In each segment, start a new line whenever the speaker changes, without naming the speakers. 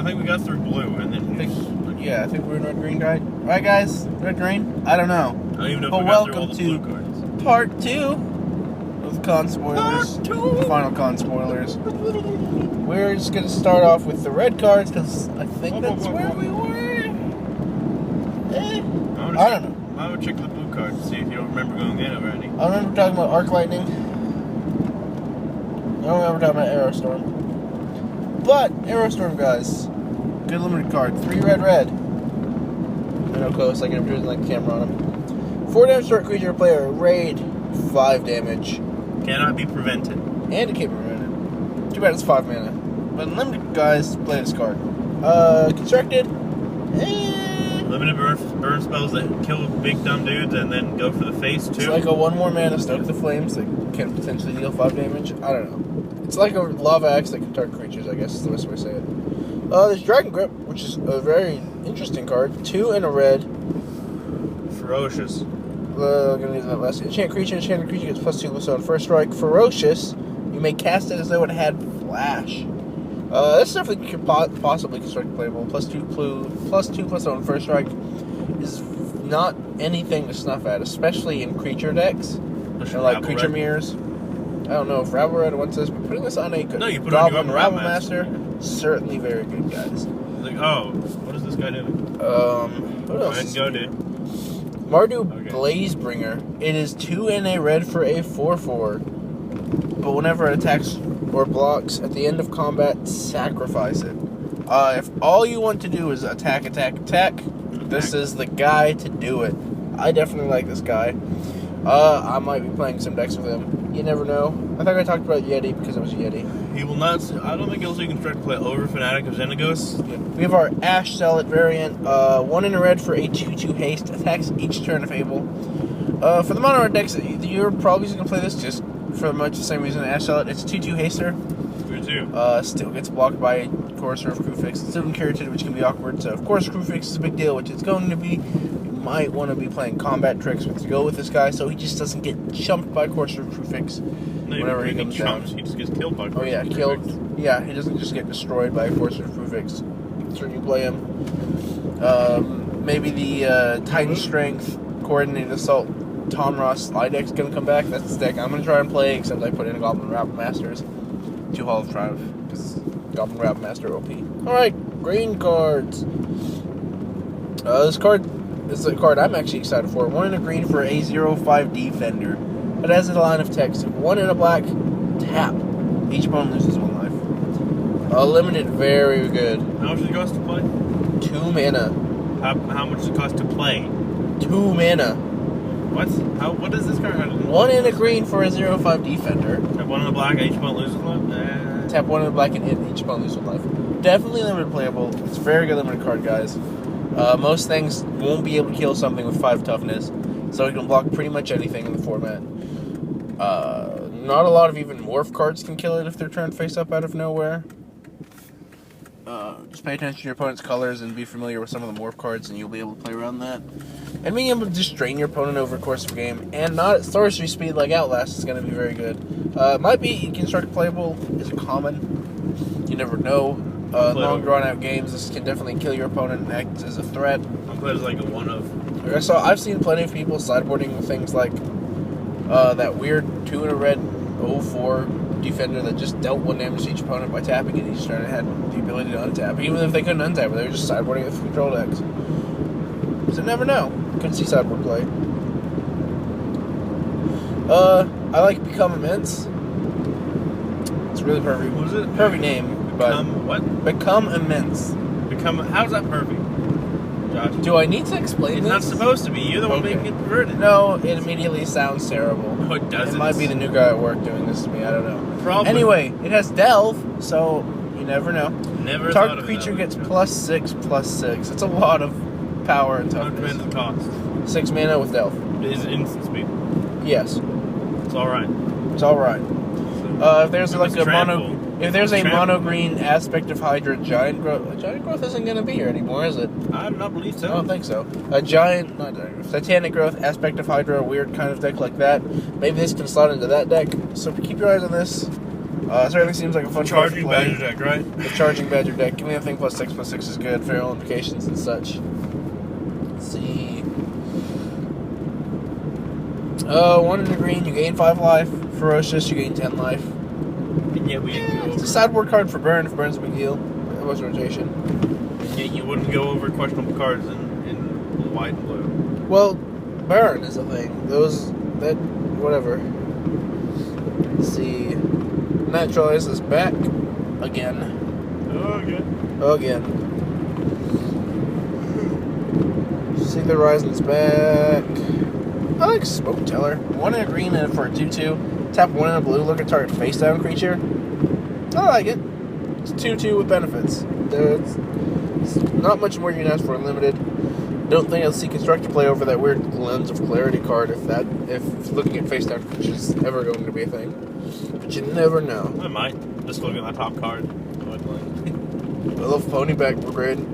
I think we got through blue, and then
I think we're in red-green, right, guys? Red-green? I don't know.
I don't even know if
But
we got through all
welcome
the blue
to
cards.
Part 2 of con spoilers.
Part 2.
Final con spoilers. We're just going to start off with the red cards, because I think that's where we were. I don't know.
I would check the blue card to see if you don't remember going in already.
I remember talking about Arc Lightning. I don't remember talking about Aerostorm. But, Aerostorm, guys. Good limited card. 3 red. I know close, like I'm doing like the camera on him. 4 damage to creature player. Raid. 5 damage.
Cannot be prevented.
And it can't be prevented. Too bad it's 5 mana. But limited, guys, play this card. Constructed.
Limited burn spells that kill big dumb dudes and then go for the face too.
It's like a 1 more mana Stoke the Flames that can potentially deal 5 damage. I don't know. It's like a lava axe that can target creatures, I guess is the best way to say it. There's Dragon Grip, which is a very interesting card. 2 and a red.
Ferocious.
I'm gonna use that last. Enchanted creature gets +2 on first strike. Ferocious. You may cast it as though it had flash. This definitely could possibly construct playable. +2 on first strike is not anything to snuff at, especially in creature decks. Or like creature mirrors. I don't know if Rabble Red wants this, but putting this on a Goblin Rabble Master, certainly very good, guys.
Like, what is this guy doing?
What else?
Go ahead and go, dude.
Mardu Blazebringer. It is 2 and a red for a 4/4. But whenever it attacks or blocks at the end of combat, sacrifice it. If all you want to do is attack, this is the guy to do it. I definitely like this guy. I might be playing some decks with him. You never know. I think I talked about Yeti because it was a Yeti.
He will not. I don't think he'll see construct play over Fanatic of Xenagos.
We have our Ash Zealot variant. 1 in a red for a 2/2 haste. Attacks each turn of Fable. For the mono red decks, you're probably just going to play this just for much the same reason Ash Zealot. It's a 2/2 haster. Still gets blocked by Chorus of Crewfix. It's still curated, which can be awkward. So, of course, Crewfix is a big deal, which it's going to be. You might want to be playing combat tricks to go with this guy so he just doesn't get chumped by Chorus of Crewfix whenever he comes down.
He just gets killed by Chorus of Crewfix.
Killed. Yeah, he doesn't just get destroyed by Chorus of Crewfix. You can certainly play him. Maybe the Titan Strength, Coordinated Assault, Tom Ross slide deck's going to come back. That's the deck I'm going to try and play, except I put in Goblin Rabble Masters. 2 Hall of Triumph, because Goblin Rabble Master OP. Alright, green cards. This is a card I'm actually excited for. 1 in a green for a 0/5 Defender. It has a line of text. 1 in a black, tap. Each opponent loses 1 life. Limited, very good.
How much does it cost to play?
2 mana.
How much does it cost to play?
2 mana.
What? What is this card?
1 in a green for a 0/5 Defender.
Tap 1 in a black, each opponent loses 1 life?
Tap 1 in a black and each opponent loses 1 life. Definitely limited playable. It's a very good limited card, guys. Most things won't be able to kill something with 5 toughness, so it can block pretty much anything in the format. Not a lot of even morph cards can kill it if they're turned face up out of nowhere. Just pay attention to your opponent's colors and be familiar with some of the morph cards, and you'll be able to play around that. And being able to just drain your opponent over the course of a game, and not at sorcery speed like Outlast, is going to be very good. Might be construct playable is common. You never know. Long drawn out games, this can definitely kill your opponent and act as a threat.
I'm glad it's like a 1 of.
I've seen plenty of people sideboarding with things like that weird 2 in a red 0/4 Defender that just dealt 1 damage to each opponent by tapping it each turn and had the ability to untap. Even if they couldn't untap it, they were just sideboarding it with control decks. So never know. Could see sideboard play. I like Become Immense. It's really perfect.
What is it?
Perfect name.
Become what?
Become Immense.
How's that perfect? Josh.
Do I need to explain
It's
this?
not supposed to be. You're the one making it perverted.
No, it immediately sounds terrible.
No, it doesn't.
It might be the new guy at work doing this to me. I don't know.
Probably.
Anyway, it has Delve, so you never know.
Never
Target creature gets +6/+6. It's a lot of power and
How much
toughness.
mana does it cost?
6 mana with Delve.
Is it instant speed?
Yes,
It's alright.
it's all right. If there's like a mono green aspect of Hydra, Giant Growth isn't going to be here anymore, is it?
I do not believe so.
I don't think so. Titanic Growth, aspect of Hydra, a weird kind of deck like that. Maybe this can slot into that deck. So keep your eyes on this. Certainly seems like a fun card to
Charging
play.
Badger deck, right?
The Charging Badger deck. Give me a thing +6/+6 is good. Feral implications and such. Let's see. 1 in the green, you gain 5 life. Ferocious, you gain 10 life.
And yet we didn't go
It's a
over.
sideboard card for burn if burn's a big deal. It was rotation.
And yet you wouldn't go over questionable cards in white and blue.
Well, burn is a thing. Whatever. Let's see. Naturalize is back. Again.
Oh,
Again. See the Horizon's back. I like Smoke Teller. 1 in a green and for a 2/2. Tap 1 in a blue, look at target face down creature. I like it. It's 2/2 with benefits. It's not much more you can ask for unlimited. Don't think I'll see Constructor play over that weird Lens of Clarity card if looking at face down creatures is ever going to be a thing. But you never know.
I might. Just look at my top card.
I love Ponyback Brigade.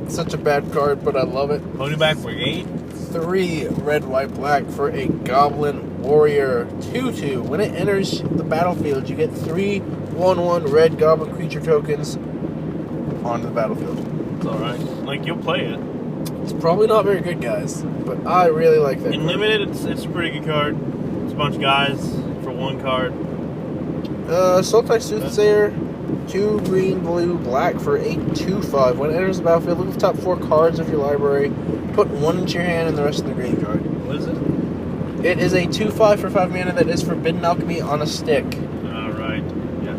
It's such a bad card, but I love it.
Ponyback Brigade?
3 red, white, black for a Goblin Warrior 2/2. When it enters the battlefield, you get 3 1/1 red Goblin creature tokens onto the battlefield.
It's alright. Like, you'll play it.
It's probably not very good, guys, but I really like that.
In
card.
limited, it's a pretty good card. It's a bunch of guys for 1 card.
Sultai Soothsayer, 2 green, blue, black for a 2/5. When it enters the battlefield, look at the top 4 cards of your library. Put 1 into your hand and the rest in the graveyard.
What is it?
It is a 2/5 for 5 mana that is Forbidden Alchemy on a stick.
Alright. Yeah.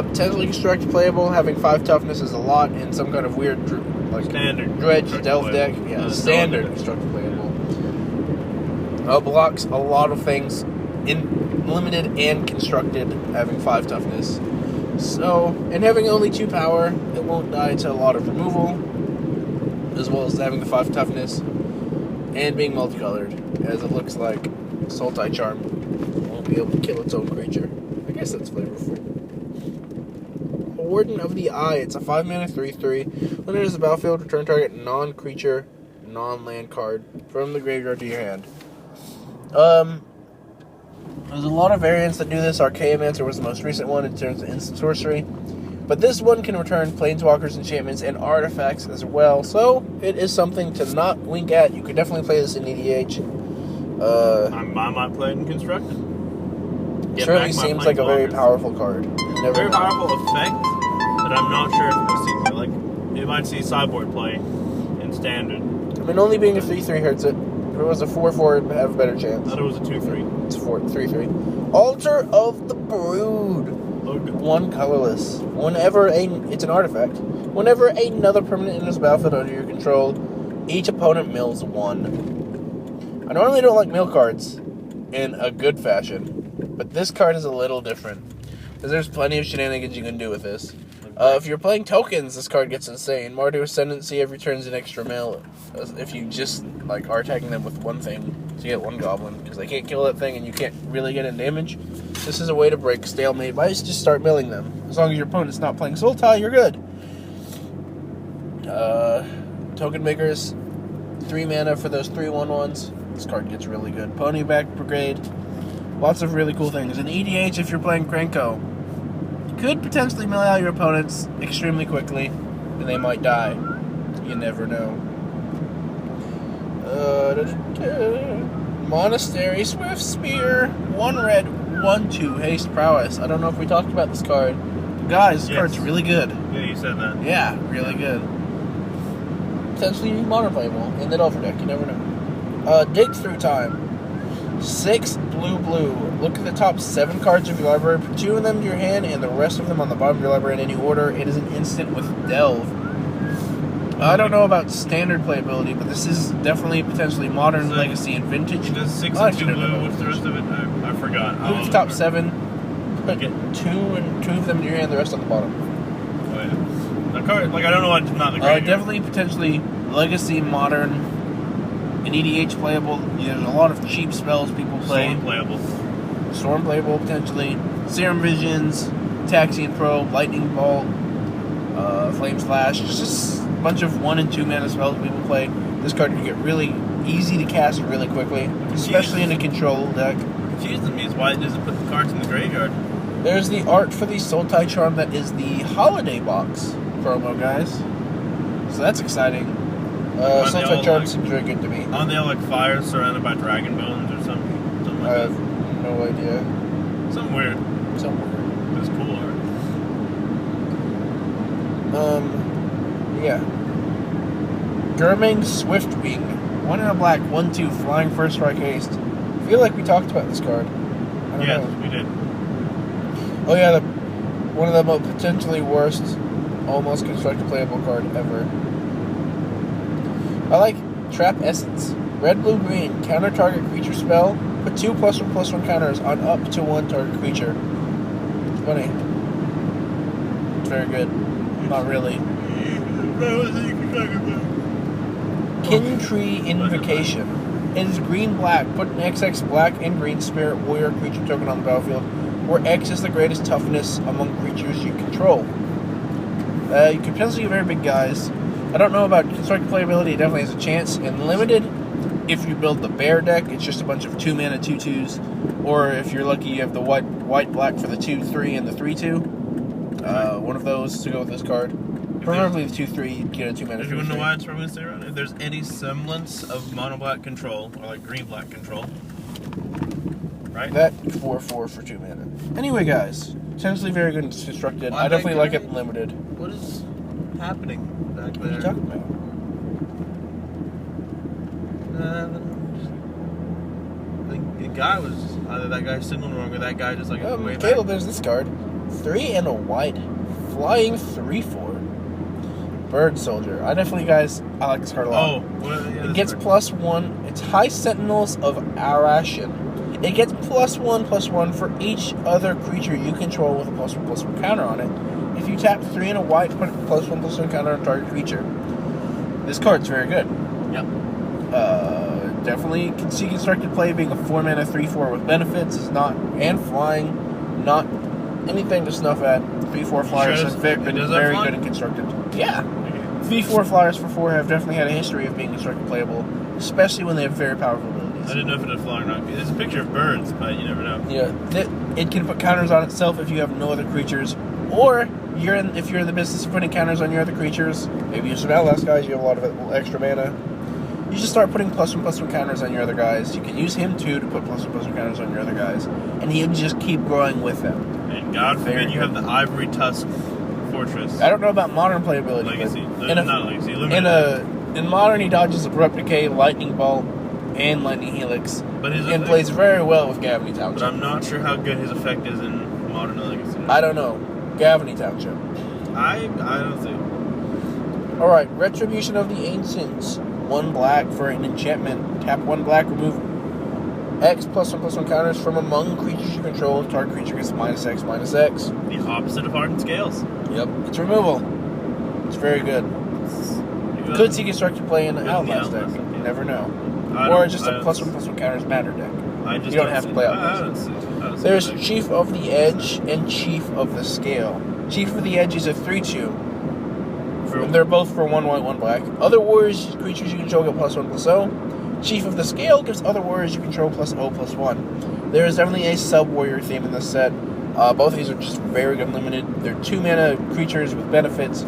Potentially Construct playable. Having 5 toughness is a lot in some kind of weird
Standard.
Dredge
Construct
Delve
playable.
deck. Yeah,
No,
standard
no.
Construct playable. Blocks a lot of things in limited and constructed, having 5 toughness. So, and having only 2 power, it won't die to a lot of removal, as well as having the 5 toughness, and being multicolored, as it looks like Sultai Charm won't be able to kill its own creature. I guess that's flavorful. Warden of the Eye, it's a 5 mana 3/3. When it enters the battlefield, return target non-creature, non-land card from the graveyard to your hand. There's a lot of variants that do this. Archaeomancer was the most recent one in terms of instant sorcery. But this one can return planeswalkers, enchantments, and artifacts as well. So, it is something to not wink at. You could definitely play this in EDH.
I might play it in Constructed.
It certainly seems like a very powerful card. You never
Very
know.
powerful effect, but I'm not sure if we'll see play. Like, it might see sideboard play in Standard.
I mean, only being a 3/3 hurts it. If it was a 4/4, it'd have a better
I
chance.
thought it was a 2/3.
It's 3/3. Altar of the Brood.
Oh, good.
1 colorless. It's an artifact. Whenever another permanent enters the battlefield under your control, each opponent mills 1. I normally don't like mill cards in a good fashion, but this card is a little different. Because there's plenty of shenanigans you can do with this. If you're playing tokens, this card gets insane. Mardu Ascendancy every turn's an extra mill. If you just are attacking them with 1 thing, so you get 1 goblin, because they can't kill that thing and you can't really get in damage. This is a way to break stalemate by just start milling them. As long as your opponent's not playing Sultai, you're good. Token Makers, 3 mana for those 3/1/1s. This card gets really good. Ponyback Brigade, lots of really cool things. In EDH, if you're playing Krenko, you could potentially mill out your opponents extremely quickly, and they might die. You never know. Monastery Swift Spear, 1 red, 1/2 haste prowess. I don't know if we talked about this card. Guys, this
Yes.
card's really good.
Yeah, you said that.
Yeah, really good. Potentially modern playable in the Delver deck, you never know. Dig Through Time. 6 blue. Look at the top 7 cards of your library, put 2 of them to your hand, and the rest of them on the bottom of your library in any order. It is an instant with Delve. I don't know about standard playability, but this is definitely potentially modern,
So,
legacy, and vintage.
It does 6
I
and 2
should know
blue.
that.
What's the rest of it? I forgot.
Look at the top 7, put
Okay.
2 of them to your hand, the rest on the bottom.
Oh, yeah. The card, I don't know why it's not the graveyard.
Definitely, potentially, legacy, modern, and EDH playable. There's a lot of cheap spells people play.
Storm playable.
Storm playable, potentially. Serum Visions, Taxian Probe, Lightning Bolt, Flame Slash. It's just a bunch of 1 and 2 mana spells people play. This card can get really easy to cast really quickly, especially in a control deck.
Confusing me is why it doesn't put the cards in the graveyard.
There's the art for the Soul Tie Charm that is the Holiday Box promo, guys. So that's exciting. Soul Tie Charm seems very good to me.
Aren't they all like fire surrounded by dragon bones or something like
I
that?
have no idea.
Something weird.
Somewhere.
It's cool art.
Yeah. Germing Swiftwing. 1 in a black, 1/2, flying first strike haste. I feel like we talked about this card. I don't
Yes,
know.
we did.
Oh yeah, one of the most potentially worst, almost constructed playable card ever. I like Trap Essence. Red, blue, green. Counter target creature spell. Put 2 +1/+1 counters on up to 1 target creature. It's funny. It's very good. Not really. Kin Tree Invocation. It is green-black. Put an XX black and green spirit warrior creature token on the battlefield, where X is the greatest toughness among creatures you control. You can potentially get very big guys. I don't know about constructed playability. It definitely has a chance. In limited, if you build the bear deck, it's just a bunch of 2-mana 2/2s. Or if you're lucky, you have the white-black for the 2/3 and the 3/2. One of those to go with this card. Preferably the 2/3, you get a 2-mana.
If you want to know why it's from Wednesday around, if there's any semblance of mono black control or like green black control, right?
That 4/4 for 2 mana. Anyway, guys, potentially very good and constructed. I definitely like it limited.
What is happening back there?
What are you talking about?
I think the guy was either that guy signaling wrong or that guy just like way back.
Caleb, there's this card. 3 and a white, flying 3/4. Bird Soldier. I like this card a lot.
Oh, yeah,
it gets +1. It's High Sentinels of Arashin. It gets +1/+1 for each other creature you control with a +1/+1 counter on it. If you tap 3 and a white, put a +1/+1 counter on target creature. This card's very good.
Yep.
Definitely can see constructed play being a 4-mana 3/4 with benefits is not and flying, not anything to snuff at. 3/4 flyers have been very good and constructed. Yeah. 3/4 flyers for 4 have definitely had a history of being constructed playable, especially when they have very powerful abilities.
I didn't know if it had flying or not. There's a picture of birds, but you never know.
Yeah. It can put counters on itself if you have no other creatures, or if you're in the business of putting counters on your other creatures. Maybe you're some Outlast guys, you have a lot of extra mana. You just start putting +1/+1 counters on your other guys. You can use him too to put +1/+1 counters on your other guys, and he'll just keep growing with them.
And God forbid you have the Ivory Tusk Fortress.
I don't know about modern playability.
Legacy.
Not Legacy. In modern, he dodges Abrupt Decay, Lightning Bolt, and Lightning Helix, and plays very well with Gavany Township.
But I'm not sure how good his effect is in modern Legacy.
I don't know. Gavany Township.
I don't think.
Alright, Retribution of the Ancients. 1 black for an enchantment. Tap 1 black, remove X +1/+1 counters from among creatures you control. Target creature gets -X/-X.
The opposite of Hardened Scales.
Yep. It's removal. It's very good. Could see constructed play in the Outlast deck. You never know. Or just a +1/+1 counters matter deck. You don't have to play Outlast. There's Chief of the Edge and Chief of the Scale. Chief of the Edge is a 3/2. They're both for 1 white, 1 black. Other warriors, creatures you control get +1/+0. Chief of the Scale gives other warriors you control +0/+1. There is definitely a sub-warrior theme in this set. Both of these are just very good limited. They're 2-mana creatures with benefits.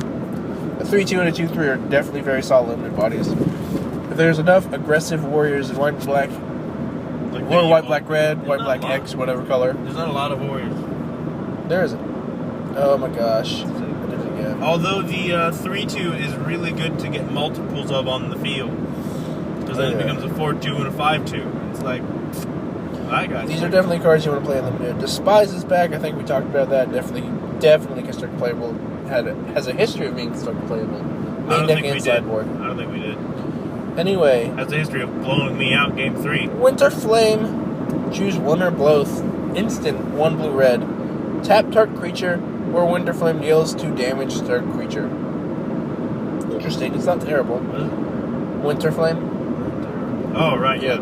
A 3/2 and a 2/3 are definitely very solid limited bodies. If there's enough aggressive warriors in white and black, or white, black, red, white, black, X, whatever color.
There's not a lot of warriors.
There isn't. Oh my gosh.
Although the 3/2 is really good to get multiples of on the field. Because then it becomes a 4/2 and a 5/2. It's like, I got
These are definitely cards you want to play in limited. Despise is back. I think we talked about that. Definitely constructed playable. Has a history of being constructed playable. Main deck and sideboard.
I don't think we did.
Anyway.
Has a history of blowing me out game 3.
Winter Flame. Choose 1 or both. Instant 1 blue red. Tap target creature, or Winter Flame deals 2 damage to target creature. Interesting. It's not terrible.
What is it?
Winter Flame.
Oh, right, yeah.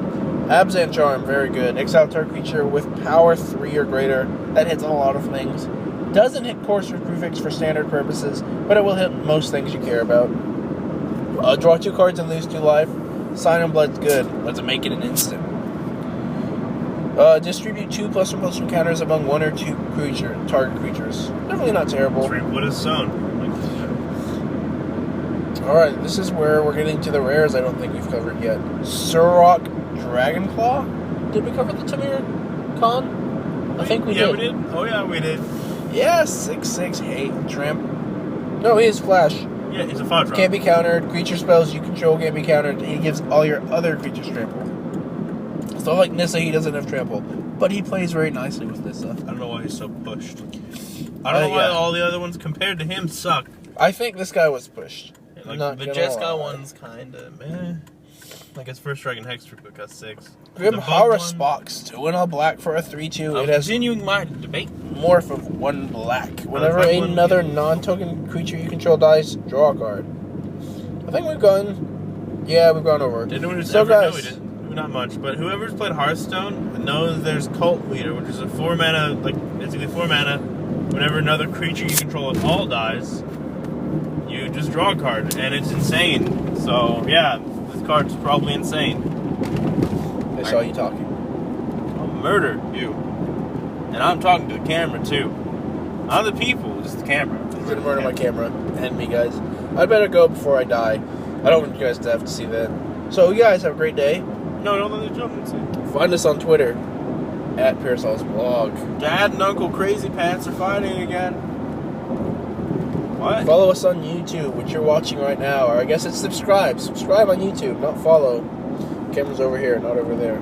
Abzan Charm, very good. Exile target creature with power 3 or greater. That hits a lot of things. Doesn't hit Courser Prefix for standard purposes, but it will hit most things you care about. Draw 2 cards and lose 2 life. Sign and Blood's good. Let's make it an instant. Distribute 2 +1/+1 encounters among 1 or 2 target creatures. Definitely not terrible.
Reap what is sown.
Alright, this is where we're getting to the rares I don't think we've covered yet. Surrock Dragonclaw? Did we cover the Tamir Khan? I think we did.
Yeah, we did. Oh, yeah, we did.
Yeah, 6/6 hate tramp. No, he is flash.
Yeah, he's a 5-drop.
Can't be countered. Creature spells you control can't be countered. He gives all your other creatures trample. So like Nissa, he doesn't have trample. But he plays very nicely with Nissa.
I don't know why he's so pushed. I don't know why all the other ones compared to him suck.
I think this guy was pushed.
Like, the Jeskai one's kind of meh. Like, his first Dragon Hex Troop got 6.
Grim Horror Spox, 2 and a black for a 3/2. It has
continuing my debate.
Morph of 1 black. Whenever another non-token creature you control dies, draw a card. I think we've gone. Yeah, we've gone over.
So guys, no, we didn't. Not much, but whoever's played Hearthstone knows there's Cult Leader, which is a 4 mana, like basically 4 mana. Whenever another creature you control at all dies, you just draw a card, and it's insane. So yeah, this card's probably insane.
I saw you talking.
I'll murder you, and I'm talking to the camera too. Not the people, just the camera.
He's gonna murder my camera and me, guys. I'd better go before I die. I don't want you guys to have to see that. So you guys have a great day.
No, don't let the jump and
Find us on Twitter at Pearsallsblog.
Dad and Uncle Crazy Pants are fighting again. What?
Follow us on YouTube, which you're watching right now, or I guess it's subscribe. Subscribe on YouTube, not follow. Camera's over here, not over there.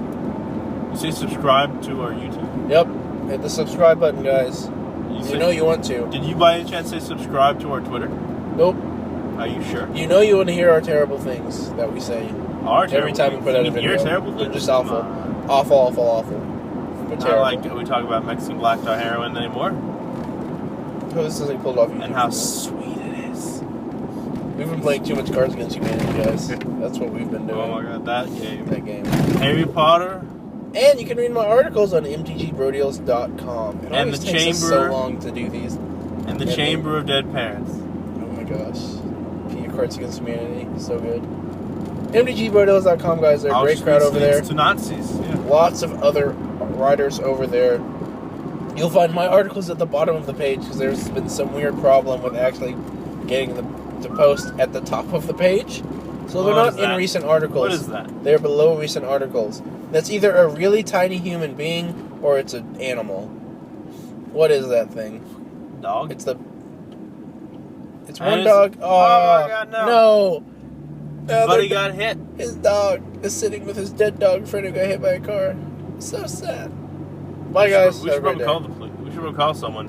You say subscribe to our YouTube?
Yep. Hit the subscribe button, guys. You know you want to.
Did you by any chance say subscribe to our Twitter?
Nope.
Are you sure?
You know you want to hear our terrible things that we say.
Every
time we put out a video.
You're terrible.
They're just awful. Awful. But
terrible. Not like we talk about Mexican black tar heroin anymore.
Oh, this isn't pulled off YouTube.
And how sweet it is.
We've been playing too much Cards Against Humanity, guys. That's what we've been doing.
Oh my god, that game.
That game.
Harry Potter.
And you can read my articles on mtgbrodeals.com. It
and the
takes
Chamber.
Us so long to do these.
And the Chamber of Dead Parents.
Oh my gosh. Cards Against Humanity. So good. mtgbrodeals.com, guys. They're a great crowd over there.
To Nazis. Yeah.
Lots of other writers over there. You'll find my articles at the bottom of the page because there's been some weird problem with actually getting the post at the top of the page. So they're not in recent articles.
What is that?
They're below recent articles. That's either a really tiny human being or it's an animal. What is that thing?
Dog?
It's one dog. Oh
my god, no.
No.
Buddy got hit.
His dog is sitting with his dead dog friend who got hit by a car. So sad. Bye, guys.
We should probably call the police. We should probably call someone.